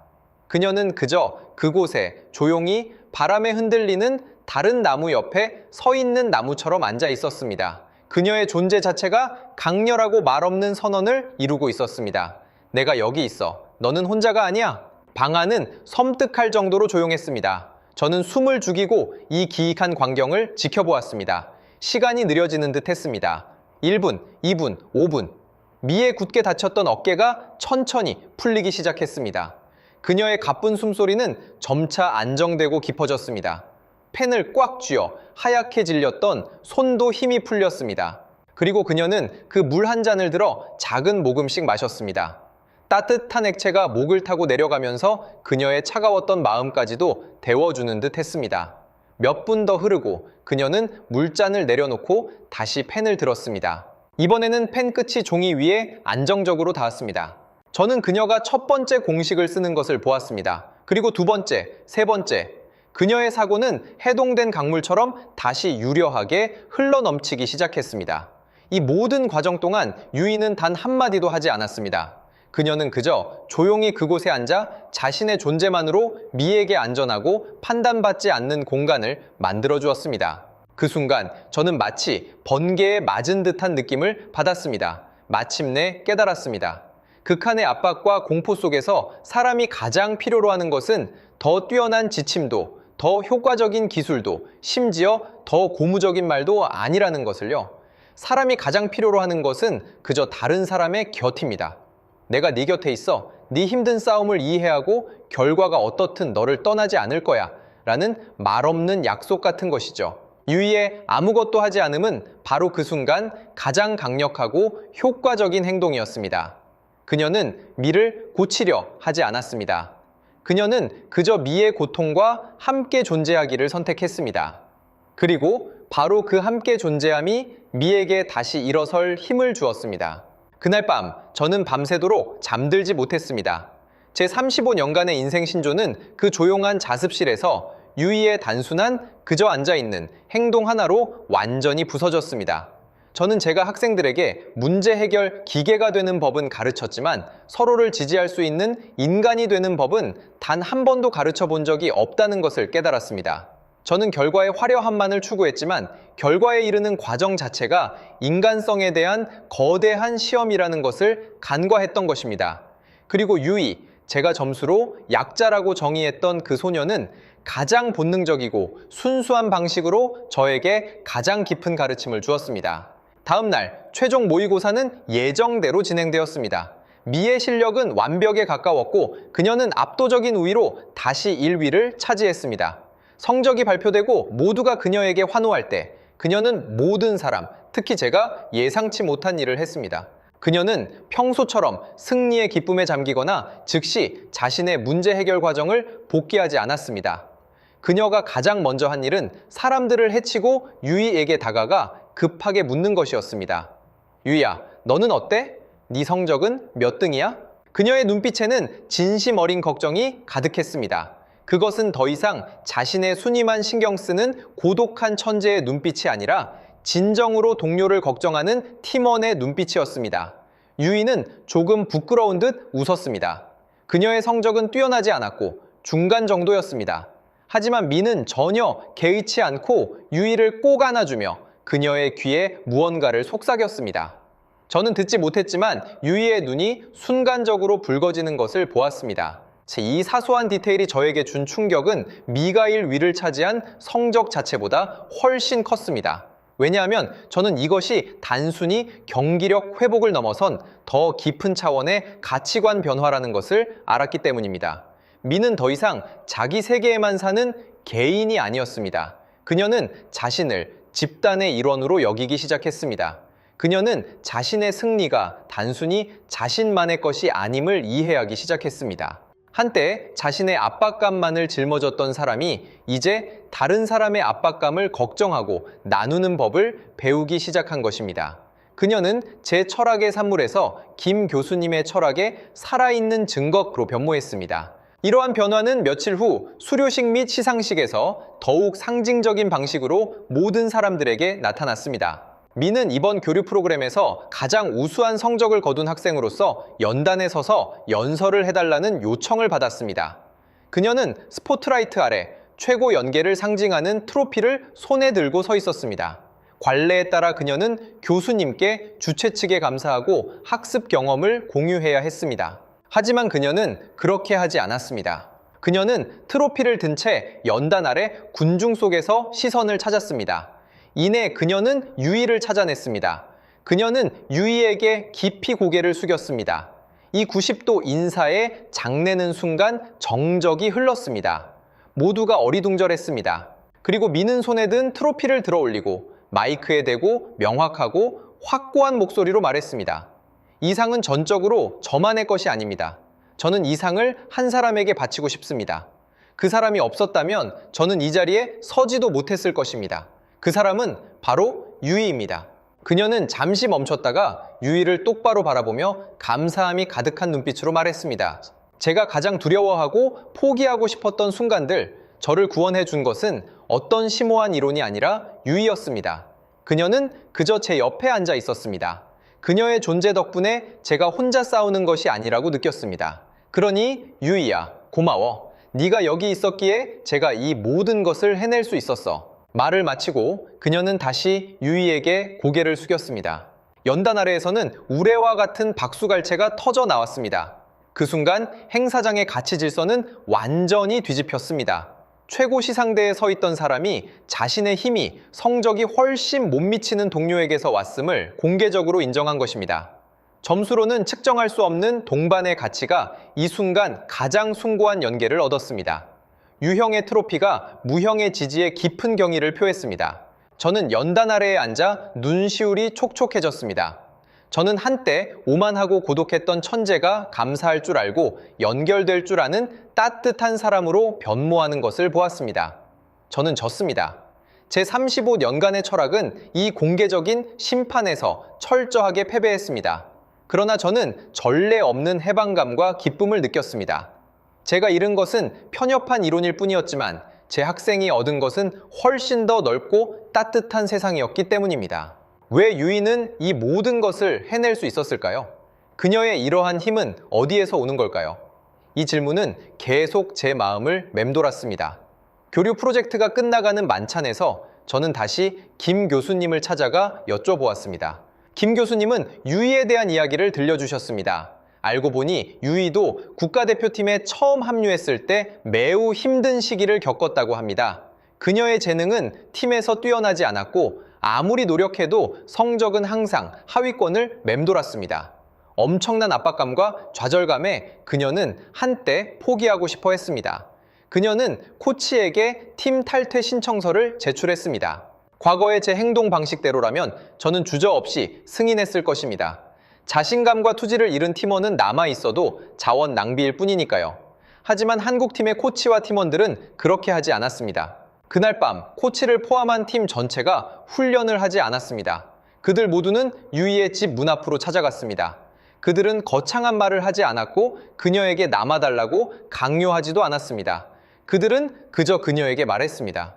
그녀는 그저 그곳에 조용히 바람에 흔들리는 다른 나무 옆에 서 있는 나무처럼 앉아 있었습니다. 그녀의 존재 자체가 강렬하고 말없는 선언을 이루고 있었습니다. 내가 여기 있어. 너는 혼자가 아니야. 방 안은 섬뜩할 정도로 조용했습니다. 저는 숨을 죽이고 이 기이한 광경을 지켜보았습니다. 시간이 느려지는 듯 했습니다. 1분, 2분, 5분. 미에 굳게 닫혔던 어깨가 천천히 풀리기 시작했습니다. 그녀의 가쁜 숨소리는 점차 안정되고 깊어졌습니다. 펜을 꽉 쥐어 하얗게 질렸던 손도 힘이 풀렸습니다. 그리고 그녀는 그 물 한 잔을 들어 작은 모금씩 마셨습니다. 따뜻한 액체가 목을 타고 내려가면서 그녀의 차가웠던 마음까지도 데워주는 듯 했습니다. 몇 분 더 흐르고 그녀는 물잔을 내려놓고 다시 펜을 들었습니다. 이번에는 펜 끝이 종이 위에 안정적으로 닿았습니다. 저는 그녀가 첫 번째 공식을 쓰는 것을 보았습니다. 그리고 두 번째, 세 번째. 그녀의 사고는 해동된 강물처럼 다시 유려하게 흘러넘치기 시작했습니다. 이 모든 과정 동안 유이는 단 한마디도 하지 않았습니다. 그녀는 그저 조용히 그곳에 앉아 자신의 존재만으로 미에게 안전하고 판단받지 않는 공간을 만들어 주었습니다. 그 순간 저는 마치 번개에 맞은 듯한 느낌을 받았습니다. 마침내 깨달았습니다. 극한의 압박과 공포 속에서 사람이 가장 필요로 하는 것은 더 뛰어난 지침도, 더 효과적인 기술도, 심지어 더 고무적인 말도 아니라는 것을요. 사람이 가장 필요로 하는 것은 그저 다른 사람의 곁입니다. 내가 네 곁에 있어. 네 힘든 싸움을 이해하고 결과가 어떻든 너를 떠나지 않을 거야. 라는 말없는 약속 같은 것이죠. 유이의 아무것도 하지 않음은 바로 그 순간 가장 강력하고 효과적인 행동이었습니다. 그녀는 미를 고치려 하지 않았습니다. 그녀는 그저 미의 고통과 함께 존재하기를 선택했습니다. 그리고 바로 그 함께 존재함이 미에게 다시 일어설 힘을 주었습니다. 그날 밤 저는 밤새도록 잠들지 못했습니다. 제 35년간의 인생 신조는 그 조용한 자습실에서 유이의 단순한 그저 앉아있는 행동 하나로 완전히 부서졌습니다. 저는 제가 학생들에게 문제 해결 기계가 되는 법은 가르쳤지만 서로를 지지할 수 있는 인간이 되는 법은 단 한 번도 가르쳐 본 적이 없다는 것을 깨달았습니다. 저는 결과의 화려함만을 추구했지만 결과에 이르는 과정 자체가 인간성에 대한 거대한 시험이라는 것을 간과했던 것입니다. 그리고 유이, 제가 점수로 약자라고 정의했던 그 소녀는 가장 본능적이고 순수한 방식으로 저에게 가장 깊은 가르침을 주었습니다. 다음 날 최종 모의고사는 예정대로 진행되었습니다. 미의 실력은 완벽에 가까웠고 그녀는 압도적인 우위로 다시 1위를 차지했습니다. 성적이 발표되고 모두가 그녀에게 환호할 때 그녀는 모든 사람, 특히 제가 예상치 못한 일을 했습니다. 그녀는 평소처럼 승리의 기쁨에 잠기거나 즉시 자신의 문제 해결 과정을 복귀하지 않았습니다. 그녀가 가장 먼저 한 일은 사람들을 해치고 유이에게 다가가 급하게 묻는 것이었습니다. 유이야, 너는 어때? 네 성적은 몇 등이야? 그녀의 눈빛에는 진심 어린 걱정이 가득했습니다. 그것은 더 이상 자신의 순위만 신경 쓰는 고독한 천재의 눈빛이 아니라 진정으로 동료를 걱정하는 팀원의 눈빛이었습니다. 유이는 조금 부끄러운 듯 웃었습니다. 그녀의 성적은 뛰어나지 않았고 중간 정도였습니다. 하지만 미는 전혀 개의치 않고 유이를 꼭 안아주며 그녀의 귀에 무언가를 속삭였습니다. 저는 듣지 못했지만 유이의 눈이 순간적으로 붉어지는 것을 보았습니다. 이 사소한 디테일이 저에게 준 충격은 미가 1위를 차지한 성적 자체보다 훨씬 컸습니다. 왜냐하면 저는 이것이 단순히 경기력 회복을 넘어선 더 깊은 차원의 가치관 변화라는 것을 알았기 때문입니다. 미는 더 이상 자기 세계에만 사는 개인이 아니었습니다. 그녀는 자신을 집단의 일원으로 여기기 시작했습니다. 그녀는 자신의 승리가 단순히 자신만의 것이 아님을 이해하기 시작했습니다. 한때 자신의 압박감만을 짊어졌던 사람이 이제 다른 사람의 압박감을 걱정하고 나누는 법을 배우기 시작한 것입니다. 그녀는 제 철학의 산물에서 김 교수님의 철학의 살아있는 증거로 변모했습니다. 이러한 변화는 며칠 후 수료식 및 시상식에서 더욱 상징적인 방식으로 모든 사람들에게 나타났습니다. 미는 이번 교류 프로그램에서 가장 우수한 성적을 거둔 학생으로서 연단에 서서 연설을 해달라는 요청을 받았습니다. 그녀는 스포트라이트 아래 최고 연계를 상징하는 트로피를 손에 들고 서 있었습니다. 관례에 따라 그녀는 교수님께 주최 측에 감사하고 학습 경험을 공유해야 했습니다. 하지만 그녀는 그렇게 하지 않았습니다. 그녀는 트로피를 든 채 연단 아래 군중 속에서 시선을 찾았습니다. 이내 그녀는 유이를 찾아냈습니다. 그녀는 유이에게 깊이 고개를 숙였습니다. 이 90도 인사에 장내는 순간 정적이 흘렀습니다. 모두가 어리둥절했습니다. 그리고 미는 손에 든 트로피를 들어 올리고 마이크에 대고 명확하고 확고한 목소리로 말했습니다. 이 상은 전적으로 저만의 것이 아닙니다. 저는 이 상을 한 사람에게 바치고 싶습니다. 그 사람이 없었다면 저는 이 자리에 서지도 못했을 것입니다. 그 사람은 바로 유이입니다. 그녀는 잠시 멈췄다가 유이를 똑바로 바라보며 감사함이 가득한 눈빛으로 말했습니다. 제가 가장 두려워하고 포기하고 싶었던 순간들, 저를 구원해 준 것은 어떤 심오한 이론이 아니라 유이였습니다. 그녀는 그저 제 옆에 앉아 있었습니다. 그녀의 존재 덕분에 제가 혼자 싸우는 것이 아니라고 느꼈습니다. 그러니 유이야, 고마워. 네가 여기 있었기에 제가 이 모든 것을 해낼 수 있었어. 말을 마치고 그녀는 다시 유이에게 고개를 숙였습니다. 연단 아래에서는 우레와 같은 박수갈채가 터져 나왔습니다. 그 순간 행사장의 가치 질서는 완전히 뒤집혔습니다. 최고 시상대에 서 있던 사람이 자신의 힘이 성적이 훨씬 못 미치는 동료에게서 왔음을 공개적으로 인정한 것입니다. 점수로는 측정할 수 없는 동반의 가치가 이 순간 가장 숭고한 연계를 얻었습니다. 유형의 트로피가 무형의 지지에 깊은 경의를 표했습니다. 저는 연단 아래에 앉아 눈시울이 촉촉해졌습니다. 저는 한때 오만하고 고독했던 천재가 감사할 줄 알고 연결될 줄 아는 따뜻한 사람으로 변모하는 것을 보았습니다. 저는 졌습니다. 제 35년간의 철학은 이 공개적인 심판에서 철저하게 패배했습니다. 그러나 저는 전례 없는 해방감과 기쁨을 느꼈습니다. 제가 잃은 것은 편협한 이론일 뿐이었지만 제 학생이 얻은 것은 훨씬 더 넓고 따뜻한 세상이었기 때문입니다. 왜 유이는 이 모든 것을 해낼 수 있었을까요? 그녀의 이러한 힘은 어디에서 오는 걸까요? 이 질문은 계속 제 마음을 맴돌았습니다. 교류 프로젝트가 끝나가는 만찬에서 저는 다시 김 교수님을 찾아가 여쭤보았습니다. 김 교수님은 유이에 대한 이야기를 들려주셨습니다. 알고 보니 유이도 국가대표팀에 처음 합류했을 때 매우 힘든 시기를 겪었다고 합니다. 그녀의 재능은 팀에서 뛰어나지 않았고 아무리 노력해도 성적은 항상 하위권을 맴돌았습니다. 엄청난 압박감과 좌절감에 그녀는 한때 포기하고 싶어 했습니다. 그녀는 코치에게 팀 탈퇴 신청서를 제출했습니다. 과거의 제 행동 방식대로라면 저는 주저없이 승인했을 것입니다. 자신감과 투지를 잃은 팀원은 남아있어도 자원 낭비일 뿐이니까요. 하지만 한국팀의 코치와 팀원들은 그렇게 하지 않았습니다. 그날 밤 코치를 포함한 팀 전체가 훈련을 하지 않았습니다. 그들 모두는 유이의 집 문 앞으로 찾아갔습니다. 그들은 거창한 말을 하지 않았고 그녀에게 남아달라고 강요하지도 않았습니다. 그들은 그저 그녀에게 말했습니다.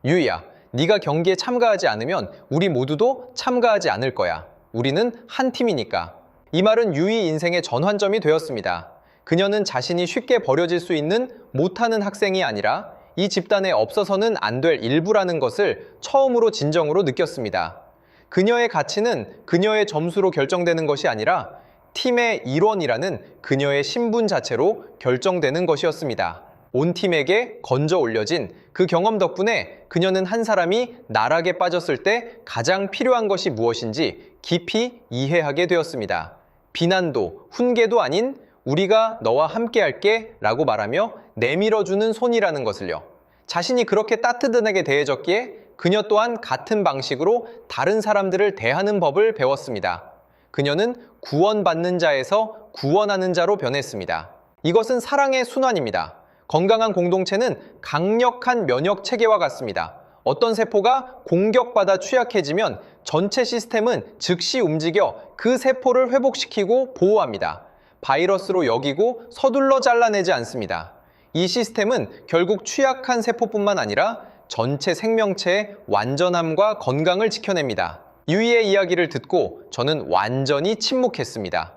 유이야, 네가 경기에 참가하지 않으면 우리 모두도 참가하지 않을 거야. 우리는 한 팀이니까. 이 말은 유이 인생의 전환점이 되었습니다. 그녀는 자신이 쉽게 버려질 수 있는 못하는 학생이 아니라 이 집단에 없어서는 안 될 일부라는 것을 처음으로 진정으로 느꼈습니다. 그녀의 가치는 그녀의 점수로 결정되는 것이 아니라 팀의 일원이라는 그녀의 신분 자체로 결정되는 것이었습니다. 온 팀에게 건져 올려진 그 경험 덕분에 그녀는 한 사람이 나락에 빠졌을 때 가장 필요한 것이 무엇인지 깊이 이해하게 되었습니다. 비난도 훈계도 아닌 우리가 너와 함께 할게 라고 말하며 내밀어주는 손이라는 것을요. 자신이 그렇게 따뜻하게 대해졌기에 그녀 또한 같은 방식으로 다른 사람들을 대하는 법을 배웠습니다. 그녀는 구원받는 자에서 구원하는 자로 변했습니다. 이것은 사랑의 순환입니다. 건강한 공동체는 강력한 면역 체계와 같습니다. 어떤 세포가 공격받아 취약해지면 전체 시스템은 즉시 움직여 그 세포를 회복시키고 보호합니다. 바이러스로 여기고 서둘러 잘라내지 않습니다. 이 시스템은 결국 취약한 세포뿐만 아니라 전체 생명체의 완전함과 건강을 지켜냅니다. 유이의 이야기를 듣고 저는 완전히 침묵했습니다.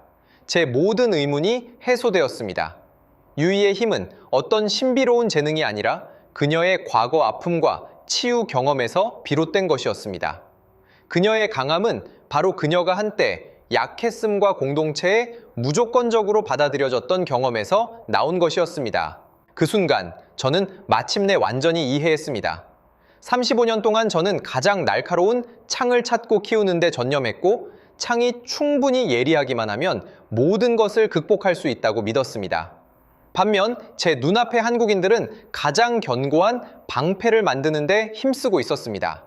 제 모든 의문이 해소되었습니다. 유이의 힘은 어떤 신비로운 재능이 아니라 그녀의 과거 아픔과 치유 경험에서 비롯된 것이었습니다. 그녀의 강함은 바로 그녀가 한때 약했음과 공동체에 무조건적으로 받아들여졌던 경험에서 나온 것이었습니다. 그 순간 저는 마침내 완전히 이해했습니다. 35년 동안 저는 가장 날카로운 창을 찾고 키우는 데 전념했고 창이 충분히 예리하기만 하면 모든 것을 극복할 수 있다고 믿었습니다. 반면 제 눈앞의 한국인들은 가장 견고한 방패를 만드는 데 힘쓰고 있었습니다.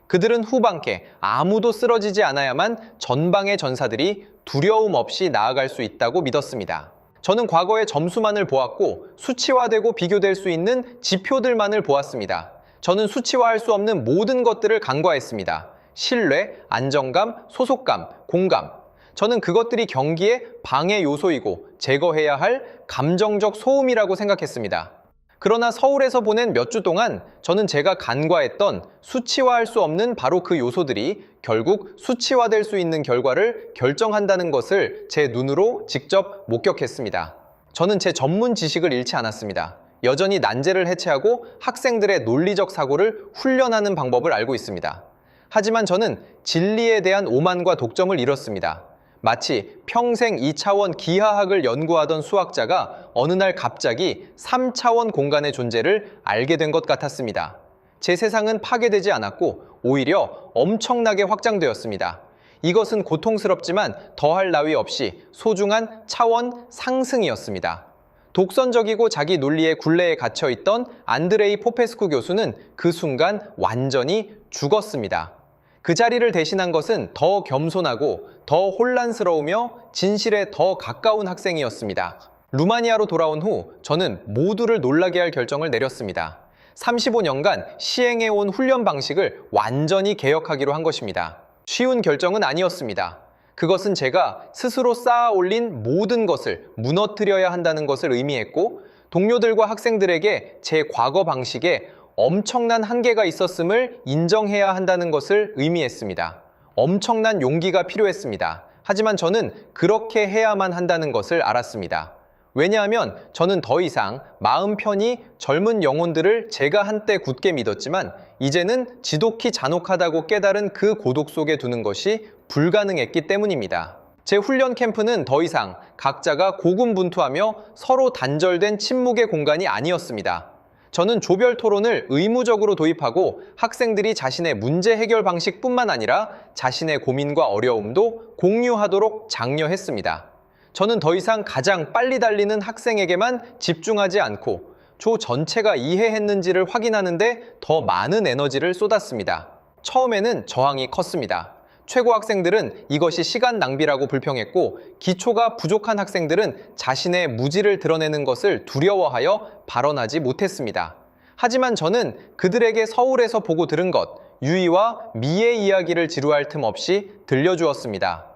그들은 후방께 아무도 쓰러지지 않아야만 전방의 전사들이 두려움 없이 나아갈 수 있다고 믿었습니다. 저는 과거의 점수만을 보았고 수치화되고 비교될 수 있는 지표들만을 보았습니다. 저는 수치화할 수 없는 모든 것들을 간과했습니다. 신뢰, 안정감, 소속감, 공감. 저는 그것들이 경기의 방해 요소이고 제거해야 할 감정적 소음이라고 생각했습니다. 그러나 서울에서 보낸 몇 주 동안 저는 제가 간과했던 수치화할 수 없는 바로 그 요소들이 결국 수치화될 수 있는 결과를 결정한다는 것을 제 눈으로 직접 목격했습니다. 저는 제 전문 지식을 잃지 않았습니다. 여전히 난제를 해체하고 학생들의 논리적 사고를 훈련하는 방법을 알고 있습니다. 하지만 저는 진리에 대한 오만과 독점을 잃었습니다. 마치 평생 2차원 기하학을 연구하던 수학자가 어느 날 갑자기 3차원 공간의 존재를 알게 된 것 같았습니다. 제 세상은 파괴되지 않았고 오히려 엄청나게 확장되었습니다. 이것은 고통스럽지만 더할 나위 없이 소중한 차원 상승이었습니다. 독선적이고 자기 논리의 굴레에 갇혀있던 안드레이 포페스쿠 교수는 그 순간 완전히 죽었습니다. 그 자리를 대신한 것은 더 겸손하고 더 혼란스러우며 진실에 더 가까운 학생이었습니다. 루마니아로 돌아온 후 저는 모두를 놀라게 할 결정을 내렸습니다. 35년간 시행해온 훈련 방식을 완전히 개혁하기로 한 것입니다. 쉬운 결정은 아니었습니다. 그것은 제가 스스로 쌓아 올린 모든 것을 무너뜨려야 한다는 것을 의미했고, 동료들과 학생들에게 제 과거 방식에 엄청난 한계가 있었음을 인정해야 한다는 것을 의미했습니다. 엄청난 용기가 필요했습니다. 하지만 저는 그렇게 해야만 한다는 것을 알았습니다. 왜냐하면 저는 더 이상 마음 편히 젊은 영혼들을 제가 한때 굳게 믿었지만 이제는 지독히 잔혹하다고 깨달은 그 고독 속에 두는 것이 불가능했기 때문입니다. 제 훈련 캠프는 더 이상 각자가 고군분투하며 서로 단절된 침묵의 공간이 아니었습니다. 저는 조별 토론을 의무적으로 도입하고 학생들이 자신의 문제 해결 방식뿐만 아니라 자신의 고민과 어려움도 공유하도록 장려했습니다. 저는 더 이상 가장 빨리 달리는 학생에게만 집중하지 않고 조 전체가 이해했는지를 확인하는데 더 많은 에너지를 쏟았습니다. 처음에는 저항이 컸습니다. 최고 학생들은 이것이 시간 낭비라고 불평했고, 기초가 부족한 학생들은 자신의 무지를 드러내는 것을 두려워하여 발언하지 못했습니다. 하지만 저는 그들에게 서울에서 보고 들은 것, 유이와 미의 이야기를 지루할 틈 없이 들려주었습니다.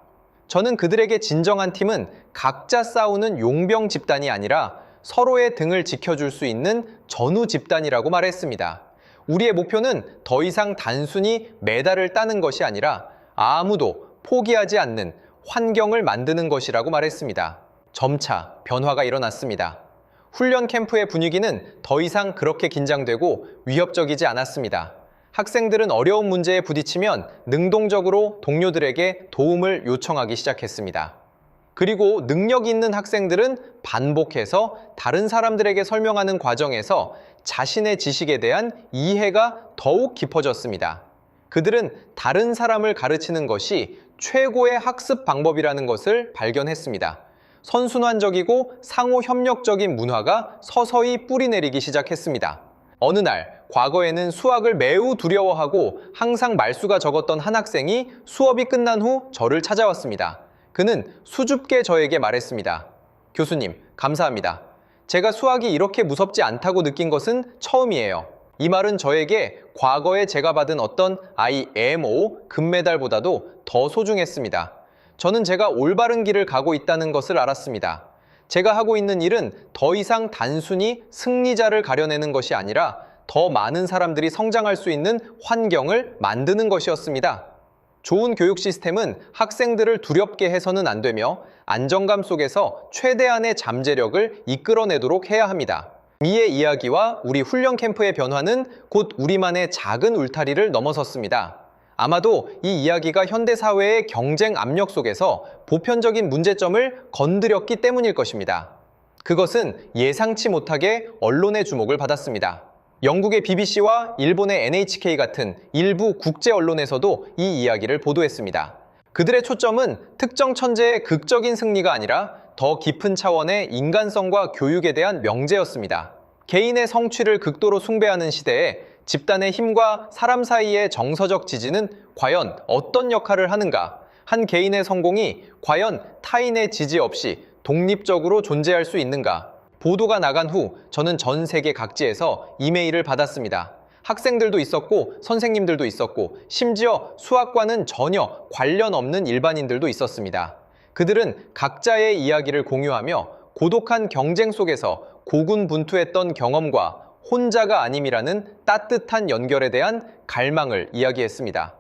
저는 그들에게 진정한 팀은 각자 싸우는 용병 집단이 아니라 서로의 등을 지켜줄 수 있는 전우 집단이라고 말했습니다. 우리의 목표는 더 이상 단순히 메달을 따는 것이 아니라 아무도 포기하지 않는 환경을 만드는 것이라고 말했습니다. 점차 변화가 일어났습니다. 훈련 캠프의 분위기는 더 이상 그렇게 긴장되고 위협적이지 않았습니다. 학생들은 어려운 문제에 부딪히면 능동적으로 동료들에게 도움을 요청하기 시작했습니다. 그리고 능력 있는 학생들은 반복해서 다른 사람들에게 설명하는 과정에서 자신의 지식에 대한 이해가 더욱 깊어졌습니다. 그들은 다른 사람을 가르치는 것이 최고의 학습 방법이라는 것을 발견했습니다. 선순환적이고 상호 협력적인 문화가 서서히 뿌리내리기 시작했습니다. 어느 날, 과거에는 수학을 매우 두려워하고 항상 말수가 적었던 한 학생이 수업이 끝난 후 저를 찾아왔습니다. 그는 수줍게 저에게 말했습니다. 교수님, 감사합니다. 제가 수학이 이렇게 무섭지 않다고 느낀 것은 처음이에요. 이 말은 저에게 과거에 제가 받은 어떤 IMO 금메달보다도 더 소중했습니다. 저는 제가 올바른 길을 가고 있다는 것을 알았습니다. 제가 하고 있는 일은 더 이상 단순히 승리자를 가려내는 것이 아니라 더 많은 사람들이 성장할 수 있는 환경을 만드는 것이었습니다. 좋은 교육 시스템은 학생들을 두렵게 해서는 안 되며 안정감 속에서 최대한의 잠재력을 이끌어내도록 해야 합니다. 미의 이야기와 우리 훈련 캠프의 변화는 곧 우리만의 작은 울타리를 넘어섰습니다. 아마도 이 이야기가 현대사회의 경쟁 압력 속에서 보편적인 문제점을 건드렸기 때문일 것입니다. 그것은 예상치 못하게 언론의 주목을 받았습니다. 영국의 BBC와 일본의 NHK 같은 일부 국제 언론에서도 이 이야기를 보도했습니다. 그들의 초점은 특정 천재의 극적인 승리가 아니라 더 깊은 차원의 인간성과 교육에 대한 명제였습니다. 개인의 성취를 극도로 숭배하는 시대에 집단의 힘과 사람 사이의 정서적 지지는 과연 어떤 역할을 하는가? 한 개인의 성공이 과연 타인의 지지 없이 독립적으로 존재할 수 있는가? 보도가 나간 후 저는 전 세계 각지에서 이메일을 받았습니다. 학생들도 있었고 선생님들도 있었고 심지어 수학과는 전혀 관련 없는 일반인들도 있었습니다. 그들은 각자의 이야기를 공유하며 고독한 경쟁 속에서 고군분투했던 경험과 혼자가 아님이라는 따뜻한 연결에 대한 갈망을 이야기했습니다.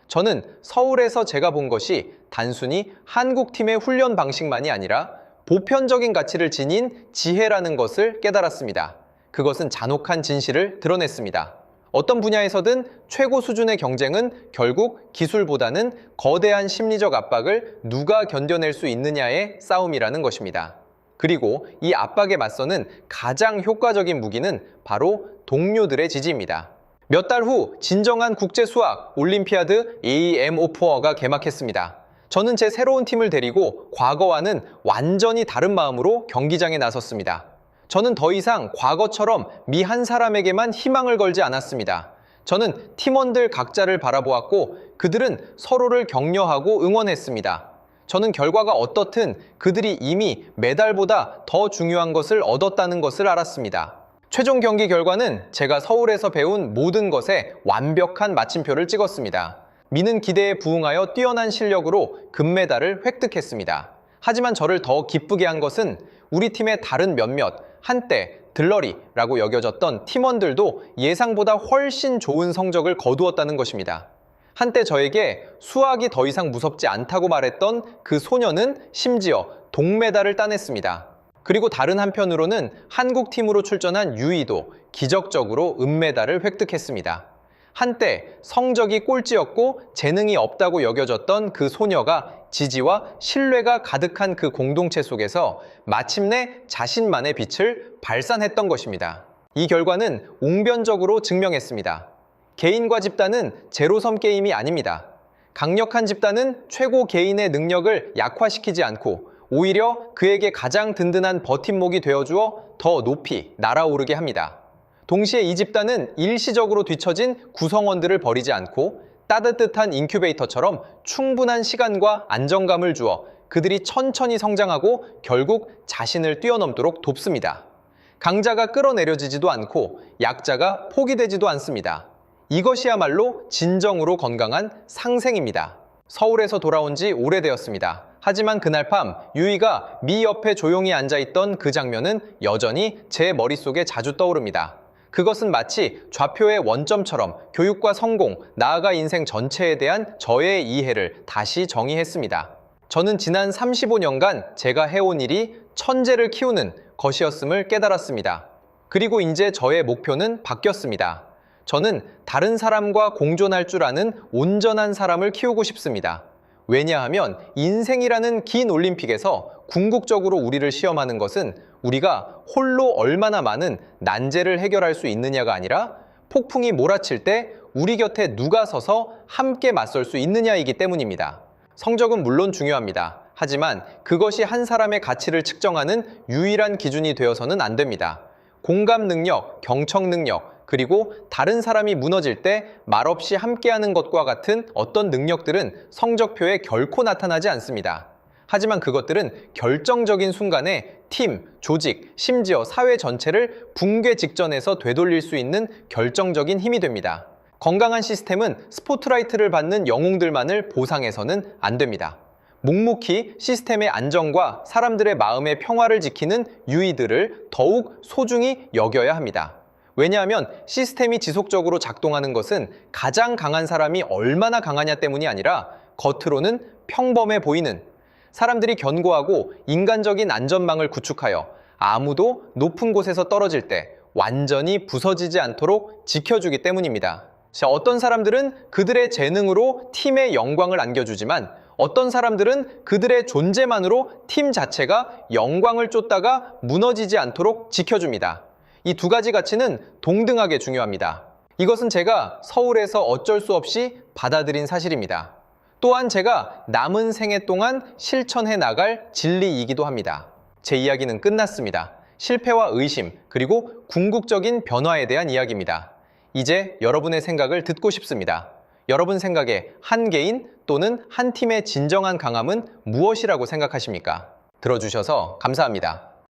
저는 서울에서 제가 본 것이 단순히 한국팀의 훈련 방식만이 아니라 보편적인 가치를 지닌 지혜라는 것을 깨달았습니다. 그것은 잔혹한 진실을 드러냈습니다. 어떤 분야에서든 최고 수준의 경쟁은 결국 기술보다는 거대한 심리적 압박을 누가 견뎌낼 수 있느냐의 싸움이라는 것입니다. 그리고 이 압박에 맞서는 가장 효과적인 무기는 바로 동료들의 지지입니다. 몇 달 후 진정한 국제 수학 올림피아드 AMO4가 개막했습니다. 저는 제 새로운 팀을 데리고 과거와는 완전히 다른 마음으로 경기장에 나섰습니다. 저는 더 이상 과거처럼 미 한 사람에게만 희망을 걸지 않았습니다. 저는 팀원들 각자를 바라보았고 그들은 서로를 격려하고 응원했습니다. 저는 결과가 어떻든 그들이 이미 메달보다 더 중요한 것을 얻었다는 것을 알았습니다. 최종 경기 결과는 제가 서울에서 배운 모든 것에 완벽한 마침표를 찍었습니다. 미는 기대에 부응하여 뛰어난 실력으로 금메달을 획득했습니다. 하지만 저를 더 기쁘게 한 것은 우리 팀의 다른 몇몇, 한때 들러리라고 여겨졌던 팀원들도 예상보다 훨씬 좋은 성적을 거두었다는 것입니다. 한때 저에게 수학이 더 이상 무섭지 않다고 말했던 그 소녀는 심지어 동메달을 따냈습니다. 그리고 다른 한편으로는 한국팀으로 출전한 유이도 기적적으로 은메달을 획득했습니다. 한때 성적이 꼴찌였고 재능이 없다고 여겨졌던 그 소녀가 지지와 신뢰가 가득한 그 공동체 속에서 마침내 자신만의 빛을 발산했던 것입니다. 이 결과는 웅변적으로 증명했습니다. 개인과 집단은 제로섬 게임이 아닙니다. 강력한 집단은 최고 개인의 능력을 약화시키지 않고 오히려 그에게 가장 든든한 버팀목이 되어주어 더 높이 날아오르게 합니다. 동시에 이 집단은 일시적으로 뒤처진 구성원들을 버리지 않고 따뜻한 인큐베이터처럼 충분한 시간과 안정감을 주어 그들이 천천히 성장하고 결국 자신을 뛰어넘도록 돕습니다. 강자가 끌어내려지지도 않고 약자가 포기되지도 않습니다. 이것이야말로 진정으로 건강한 상생입니다. 서울에서 돌아온 지 오래되었습니다. 하지만 그날 밤 유이가 미 옆에 조용히 앉아있던 그 장면은 여전히 제 머릿속에 자주 떠오릅니다. 그것은 마치 좌표의 원점처럼 교육과 성공, 나아가 인생 전체에 대한 저의 이해를 다시 정의했습니다. 저는 지난 35년간 제가 해온 일이 천재를 키우는 것이었음을 깨달았습니다. 그리고 이제 저의 목표는 바뀌었습니다. 저는 다른 사람과 공존할 줄 아는 온전한 사람을 키우고 싶습니다. 왜냐하면 인생이라는 긴 올림픽에서 궁극적으로 우리를 시험하는 것은 우리가 홀로 얼마나 많은 난제를 해결할 수 있느냐가 아니라 폭풍이 몰아칠 때 우리 곁에 누가 서서 함께 맞설 수 있느냐이기 때문입니다. 성적은 물론 중요합니다. 하지만 그것이 한 사람의 가치를 측정하는 유일한 기준이 되어서는 안 됩니다. 공감 능력, 경청 능력, 그리고 다른 사람이 무너질 때 말없이 함께하는 것과 같은 어떤 능력들은 성적표에 결코 나타나지 않습니다. 하지만 그것들은 결정적인 순간에 팀, 조직, 심지어 사회 전체를 붕괴 직전에서 되돌릴 수 있는 결정적인 힘이 됩니다. 건강한 시스템은 스포트라이트를 받는 영웅들만을 보상해서는 안 됩니다. 묵묵히 시스템의 안정과 사람들의 마음의 평화를 지키는 유이들을 더욱 소중히 여겨야 합니다. 왜냐하면 시스템이 지속적으로 작동하는 것은 가장 강한 사람이 얼마나 강하냐 때문이 아니라 겉으로는 평범해 보이는 사람들이 견고하고 인간적인 안전망을 구축하여 아무도 높은 곳에서 떨어질 때 완전히 부서지지 않도록 지켜주기 때문입니다. 자, 어떤 사람들은 그들의 재능으로 팀의 영광을 안겨주지만 어떤 사람들은 그들의 존재만으로 팀 자체가 영광을 쫓다가 무너지지 않도록 지켜줍니다. 이 두 가지 가치는 동등하게 중요합니다. 이것은 제가 서울에서 어쩔 수 없이 받아들인 사실입니다. 또한 제가 남은 생애 동안 실천해 나갈 진리이기도 합니다. 제 이야기는 끝났습니다. 실패와 의심, 그리고 궁극적인 변화에 대한 이야기입니다. 이제 여러분의 생각을 듣고 싶습니다. 여러분 생각에 한 개인 또는 한 팀의 진정한 강함은 무엇이라고 생각하십니까? 들어주셔서 감사합니다.